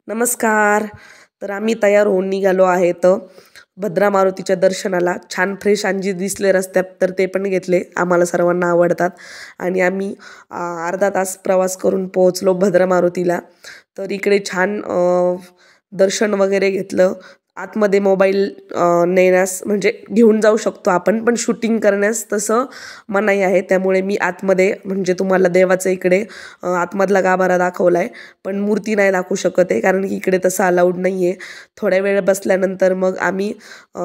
नमस्कार. तर आम्ही तयार होऊन निघालो आहेत भद्रा मारुतीच्या दर्शनाला. छान फ्रेश अंजी दिसले रस्त्यात, तर ते पण घेतले. आम्हाला सर्वांना आवडतात. आणि आम्ही अर्धा तास प्रवास करून पोहोचलो भद्रा मारुतीला. तर इकडे छान दर्शन वगैरे घेतलं. आतमध्ये मोबाईल नेण्यास म्हणजे घेऊन जाऊ शकतो आपण, पण शूटिंग करण्यास तसं मनाई आहे. त्यामुळे मी आतमध्ये म्हणजे तुम्हाला देवाचं इकडे आतमधला गाभारा दाखवला आहे, पण मूर्ती नाही दाखवू शकत आहे, कारण की इकडे तसं अलाउड नाही आहे. थोड्या वेळ बसल्यानंतर मग आम्ही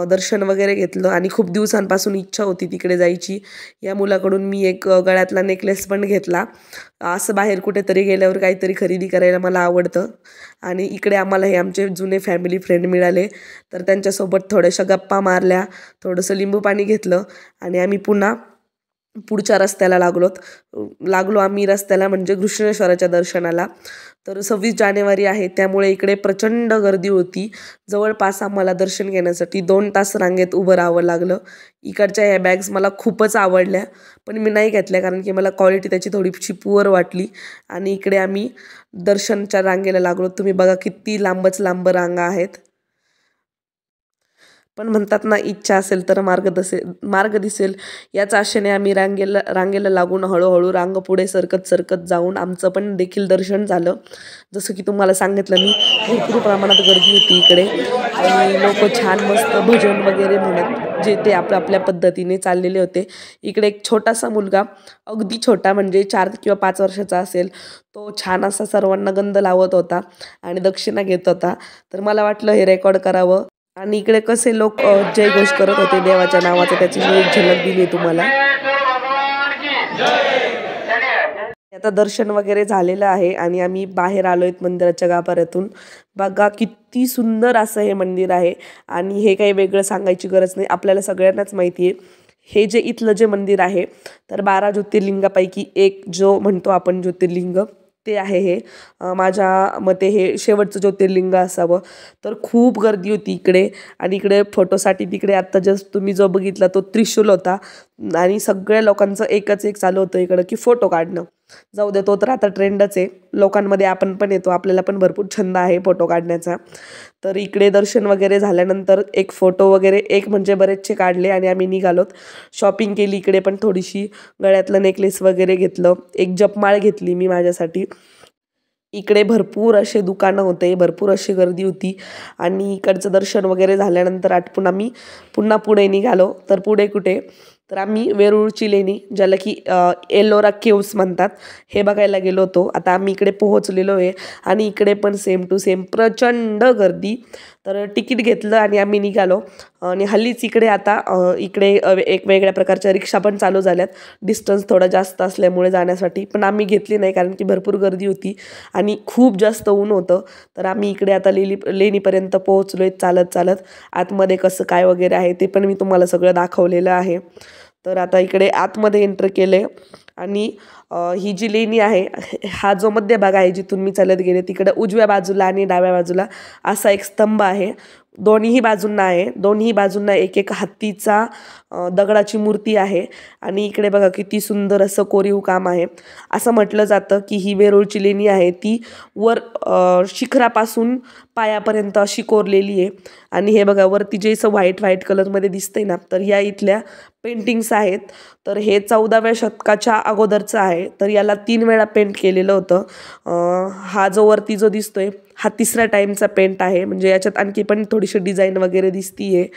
दर्शन वगैरे घेतलं. आणि खूप दिवसांपासून इच्छा होती तिकडे जायची. या मुलाकडून मी एक गळ्यातला नेकलेस पण घेतला. असं बाहेर कुठेतरी गेल्यावर काहीतरी खरेदी करायला मला आवडतं. आणि इकडे आम्हाला हे आमचे जुने फॅमिली फ्रेंड मिळाले, तर त्यांच्यासोबत थोड्याशा गप्पा मारल्या, थोडंसं लिंबू पाणी घेतलं आणि आम्ही पुन्हा पुढच्या रस्त्याला लागलो आम्ही रस्त्याला म्हणजे घृष्णेश्वराच्या दर्शनाला. तर 26 जानेवारी आहे, त्यामुळे इकडे प्रचंड गर्दी होती. जवळपास आम्हाला दर्शन घेण्यासाठी 2 तास रांगेत उभं राहावं लागलं. इकडच्या ह्या बॅग्स मला खूपच आवडल्या, पण मी नाही घेतल्या कारण की मला क्वालिटी त्याची थोडीशी पुअर वाटली. आणि इकडे आम्ही दर्शनच्या रांगेला लागलो. तुम्ही बघा किती लांबच लांब रांगा आहेत. पण म्हणतात ना, इच्छा असेल तर मार्ग दिसेल. याच आशेने आम्ही रांगेला लागून हळूहळू रांग पुढे सरकत सरकत जाऊन आमचं पण देखील दर्शन झालं. जसं की तुम्हाला सांगितलं मी, भरपूर प्रमाणात गर्दी होती इकडे. आणि लोक छान मस्त भजन वगैरे म्हणत जे ते आपल्या आपल्या पद्धतीने चाललेले होते. इकडे एक छोटासा मुलगा, अगदी छोटा म्हणजे 4 किंवा 5 वर्षाचा असेल, तो छान असा सर्वांना गंध लावत होता आणि दक्षिणा घेत होता. तर मला वाटलं हे रेकॉर्ड करावं. आणि इकडे कसे लोक जयघोष करत होते देवाच्या नावाचा, त्याची मी एक झलक दिली तुम्हाला. आता दर्शन वगैरे झालेलं आहे आणि आम्ही बाहेर आलोय मंदिराच्या गाभाऱ्यातून. बघा किती सुंदर असं हे मंदिर आहे. आणि हे काही वेगळं सांगायची गरज नाही, आपल्याला सगळ्यांनाच माहिती आहे. हे जे इथलं जे मंदिर आहे, तर 12 ज्योतिर्लिंगापैकी एक जो म्हणतो आपण ज्योतिर्लिंग, ते आहे हे. माझ्या मते हे शेवटचं ज्योतिर्लिंग असावं. तर खूप गर्दी होती इकडे. आणि इकडे फोटोसाठी तिकडे आत्ता जस्ट तुम्ही जो बघितला तो त्रिशूल होता. आणि सगळ्या लोकांचं एकच एक चालू होतं इकडं की फोटो काढणं. जाऊ दे, तो तर आता ट्रेंडच आहे लोकांमध्ये. आपण पण येतो, आपल्याला पण भरपूर छंद आहे फोटो काढण्याचा. तर इकडे दर्शन वगैरे झाल्यानंतर एक फोटो वगैरे एक म्हणजे बरेचसे काढले आणि आम्ही निघालोत. शॉपिंग केली इकडे पण थोडीशी. गळ्यातलं नेकलेस वगैरे घेतलं. एक जपमाळ घेतली मी माझ्यासाठी. इकडे भरपूर असे दुकानं होते, भरपूर अशी गर्दी होती. आणि इकडचं दर्शन वगैरे झाल्यानंतर आटपून आम्ही पुन्हा पुढे निघालो. तर पुढे कुठे, तर आम्ही वेरूळची लेणी, ज्याला की एलोरा केव्स म्हणतात, हे बघायला गेलो होतो. आता आम्ही इकडे पोहोचलेलो आहे. आणि इकडे पण सेम टू सेम प्रचंड गर्दी. तर तिकीट घेतलं आणि आम्ही निघालो. आणि हल्लीच इकडे आता इकडे एक वेगळ्या प्रकारच्या रिक्षा पण चालू झाल्यात, डिस्टन्स थोडा जास्त असल्यामुळे जाण्यासाठी. पण आम्ही घेतली नाही कारण की भरपूर गर्दी होती आणि खूप जास्त ऊन होतं. तर आम्ही इकडे आता लेणीपर्यंत पोहोचलो आहे चालत चालत. आतमध्ये कसं काय वगैरे आहे ते पण मी तुम्हाला सगळं दाखवलेलं आहे. तर आता इकडे आतमध्ये एंटर केले. आणि ही जी लेणी आहे, हा जो मध्यभाग आहे जिथून मी चालत गेले, तिकडे उजव्या बाजूला आणि डाव्या बाजूला असा एक स्तंभ आहे. दोन्ही बाजूंना आहे, दोन्ही बाजूंना एक एक हत्तीचा दगडाची मूर्ती आहे. आणि इकडे बघा किती सुंदर असं कोरीव काम आहे. असं म्हटलं जातं की ही वेरूळची लेणी आहे ती वर शिखरापासून पायापर्यंत अशी कोरलेली आहे. आणि हे बघा वरती जे असं व्हाईट व्हाईट कलरमध्ये दिसतंय ना, तर ह्या इथल्या पेंटिंग्स आहेत. तर हे 14व्या शतकाच्या अगोदरचं आहे. तर याला 3 वेळा पेंट केलेलं होतं. हा जो वरती जो दिसतोय हा 3रा टाईमचा पेंट आहे. म्हणजे याच्यात आणखी पण थोडीशी डिझाईन वगैरे दिसतीये.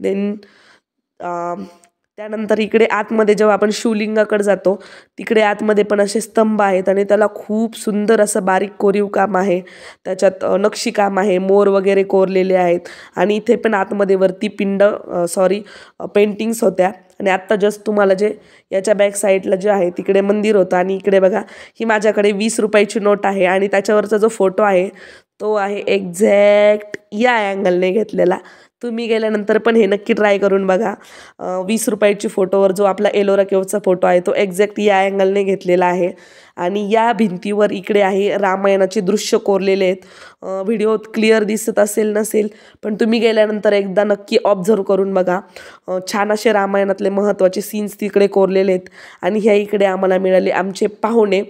देन त्यानंतर इकडे आतमध्ये जेव्हा आपण शिवलिंगाकडे जातो, तिकडे आतमध्ये पण असे स्तंभ आहेत आणि त्याला खूप सुंदर असं बारीक कोरीव काम आहे. त्याच्यात नक्षीकाम आहे, मोर वगैरे कोरलेले आहेत. आणि इथे पण आतमध्ये वरती पेंटिंग्स होत्या. आणि आत्ता जस्ट तुम्हाला जे याच्या बॅक साईडला जे आहे तिकडे मंदिर होतं. आणि इकडे बघा, ही माझ्याकडे 20 रुपयाची नोट आहे आणि त्याच्यावरचा जो फोटो आहे तो आहे एक्झॅक्ट या अँगलने घेतलेला. तुम्ही गेल्यानंतर पण हे नक्की ट्राय करून बघा. 20 रुपयाची फोटोवर जो आपला एलोरा केव्हचा फोटो आहे तो एक्झॅक्ट या अँगलने घेतलेला आहे. आणि या भिंतीवर इकडे आहे रामायणाचे दृश्य कोरलेले आहेत. व्हिडिओत क्लिअर दिसत असेल नसेल, पण तुम्ही गेल्यानंतर एकदा नक्की ऑब्झर्व करून बघा. छान असे रामायणातले महत्त्वाचे सीन्स तिकडे कोरलेले आहेत. आणि ह्या इकडे आम्हाला मिळाले आमचे पाहुणे.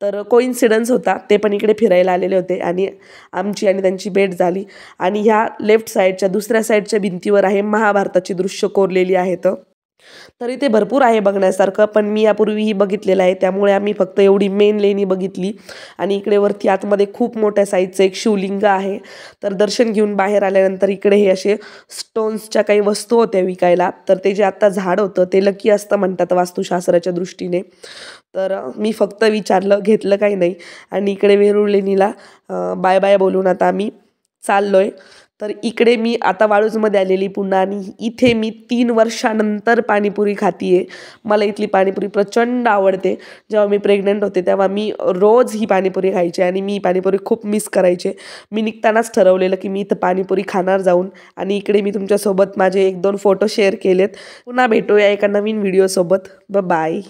तर कोइन्सिडन्स होता, ते पण इकडे फिरायला आलेले होते आणि आमची आणि त्यांची भेट झाली. आणि ह्या लेफ्ट साईडच्या दुसऱ्या साईडच्या भिंतीवर आहे महाभारताची दृश्य कोरलेली आहेत. तर इथे भरपूर आहे बघण्यासारखं, पण मी यापूर्वीही बघितलेलं आहे, त्यामुळे आम्ही फक्त एवढी मेन लेणी बघितली. आणि इकडे वरती आतमध्ये खूप मोठ्या साईजचं एक शिवलिंग आहे. तर दर्शन घेऊन बाहेर आल्यानंतर इकडे हे असे स्टोन्सच्या काही वस्तू होत्या विकायला. तर ते जे आत्ता झाड होतं ते लकी असतं म्हणतात वास्तुशास्त्राच्या दृष्टीने. तर मी फक्त विचारलं, घेतलं काही नाही. आणि इकडे वेरूळ लेणीला बाय बाय बोलून आता आम्ही चाललोय. तर इकडे मी आता वाळूजमध्ये आलेली पुन्हा, आणि इथे मी 3 वर्षानंतर पाणीपुरी खातीये. मला इथली पाणीपुरी प्रचंड आवडते. जेव्हा मी प्रेग्नंट होते तेव्हा मी रोज ही पाणीपुरी खायचे आणि मी पाणीपुरी खूप मिस करायचे. मी निघतानाच ठरवलेलं की मी इथं पाणीपुरी खाणार जाऊन. आणि इकडे मी तुमच्यासोबत माझे 1-2 फोटो शेअर केलेत. पुन्हा भेटूया एका नवीन व्हिडिओसोबत. बाय.